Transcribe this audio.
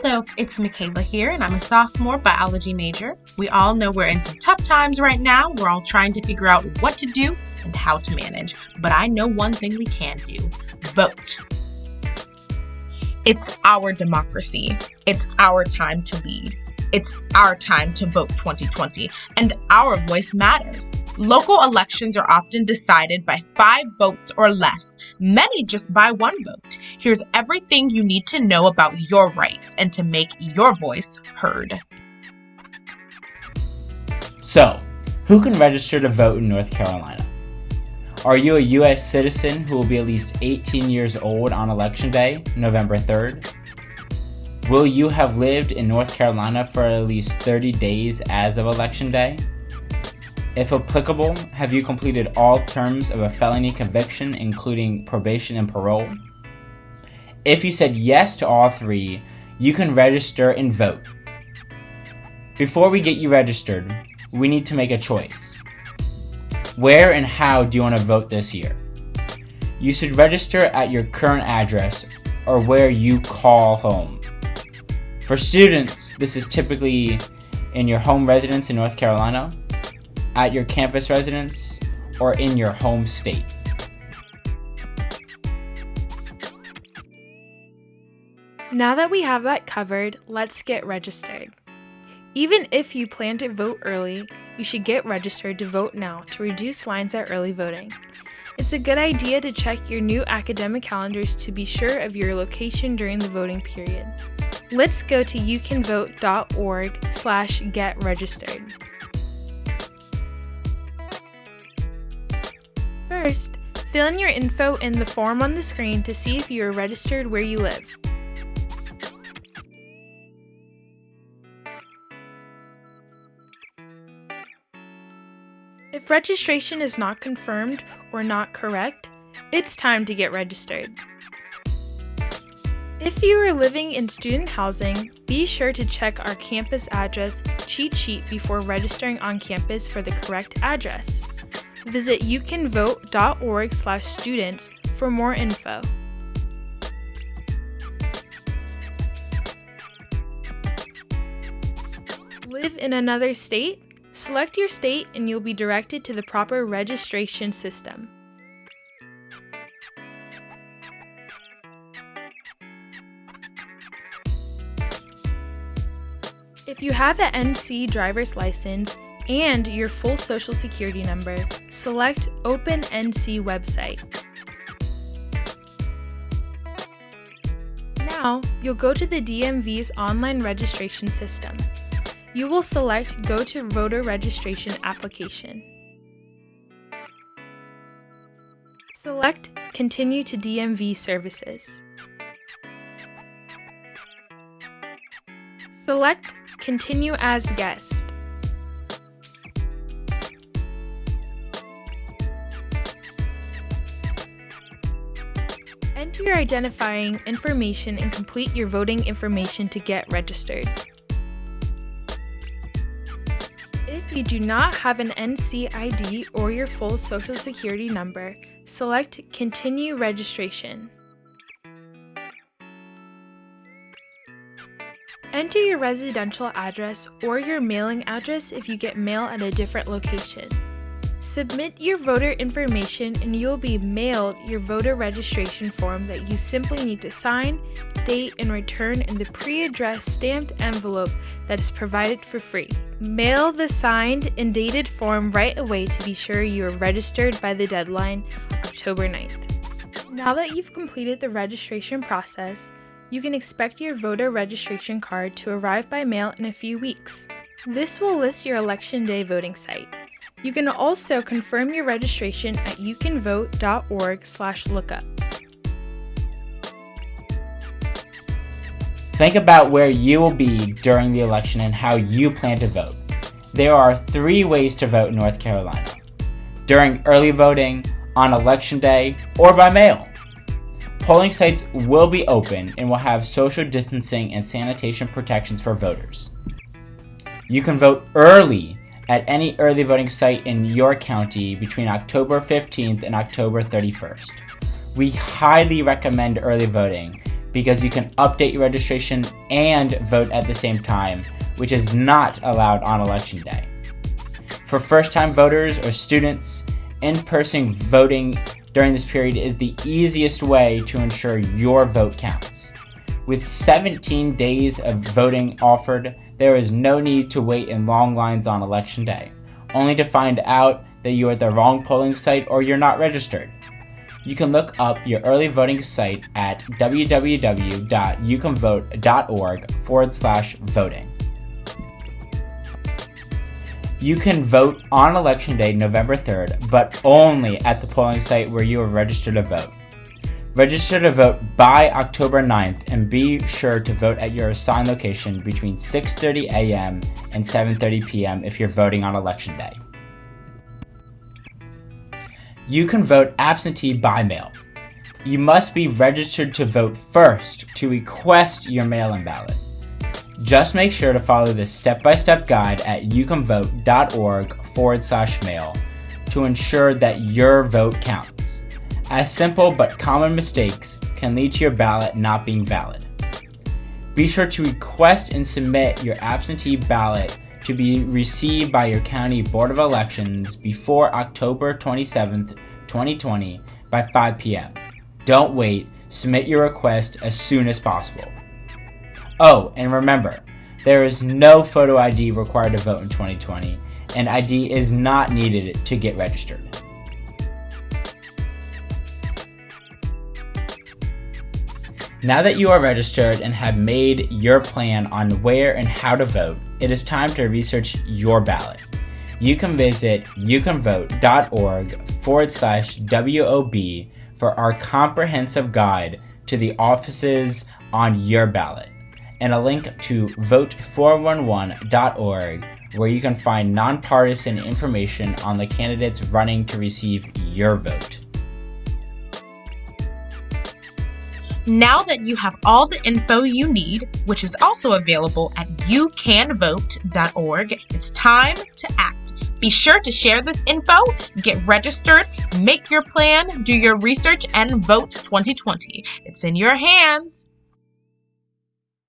Hello, it's Michaela here, and I'm a sophomore biology major. We all know we're in some tough times right now. We're all trying to figure out what to do and how to manage. But I know one thing we can do: vote. It's our democracy. It's our time to lead. It's our time to vote 2020, and our voice matters. Local elections are often decided by 5 votes or less, many just by 1 vote. Here's everything you need to know about your rights and to make your voice heard. So, who can register to vote in North Carolina? Are you a U.S. citizen who will be at least 18 years old on Election Day, November 3rd? Will you have lived in North Carolina for at least 30 days as of Election Day? If applicable, have you completed all terms of a felony conviction, including probation and parole? If you said yes to all 3, you can register and vote. Before we get you registered, we need to make a choice. Where and how do you want to vote this year? You should register at your current address or where you call home. For students, this is typically in your home residence in North Carolina, at your campus residence, or in your home state. Now that we have that covered, let's get registered. Even if you plan to vote early, you should get registered to vote now to reduce lines at early voting. It's a good idea to check your new academic calendars to be sure of your location during the voting period. Let's go to youcanvote.org/getregistered. First, fill in your info in the form on the screen to see if you are registered where you live. If registration is not confirmed or not correct, it's time to get registered. If you are living in student housing, be sure to check our campus address cheat sheet before registering on campus for the correct address. Visit youcanvote.org/students for more info. Live in another state? Select your state and you'll be directed to the proper registration system. If you have an NC driver's license and your full social security number, select Open NC website. Now, you'll go to the DMV's online registration system. You will select Go to Voter Registration Application. Select Continue to DMV Services. Select Continue as Guest. Enter your identifying information and complete your voting information to get registered. If you do not have an NC ID or your full social security number, select Continue Registration. Enter your residential address or your mailing address if you get mail at a different location. Submit your voter information and you'll be mailed your voter registration form that you simply need to sign, date, and return in the pre-addressed stamped envelope that is provided for free. Mail the signed and dated form right away to be sure you are registered by the deadline, October 9th. Now that you've completed the registration process, you can expect your voter registration card to arrive by mail in a few weeks. This will list your Election Day voting site. You can also confirm your registration at youcanvote.org/lookup. Think about where you will be during the election and how you plan to vote. There are 3 ways to vote in North Carolina: during early voting, on Election Day, or by mail. Polling sites will be open and will have social distancing and sanitation protections for voters. You can vote early at any early voting site in your county between October 15th and October 31st. We highly recommend early voting because you can update your registration and vote at the same time, which is not allowed on Election Day. For first-time voters or students, in-person voting during this period is the easiest way to ensure your vote counts. With 17 days of voting offered, there is no need to wait in long lines on Election Day, only to find out that you are at the wrong polling site or you're not registered. You can look up your early voting site at www.youcanvote.org/voting. You can vote on Election Day, November 3rd, but only at the polling site where you are registered to vote. Register to vote by October 9th and be sure to vote at your assigned location between 6:30 a.m. and 7:30 p.m. if you're voting on Election Day. You can vote absentee by mail. You must be registered to vote first to request your mail-in ballot. Just make sure to follow this step-by-step guide at youcanvote.org/mail to ensure that your vote counts, as simple but common mistakes can lead to your ballot not being valid. Be sure to request and submit your absentee ballot to be received by your County Board of Elections before October 27th, 2020 by 5 p.m. Don't wait, submit your request as soon as possible. Oh, and remember, there is no photo ID required to vote in 2020, and ID is not needed to get registered. Now that you are registered and have made your plan on where and how to vote, it is time to research your ballot. You can visit youcanvote.org/WOB for our comprehensive guide to the offices on your ballot, and a link to vote411.org where you can find nonpartisan information on the candidates running to receive your vote. Now that you have all the info you need, which is also available at youcanvote.org, it's time to act. Be sure to share this info, get registered, make your plan, do your research, and vote 2020. It's in your hands.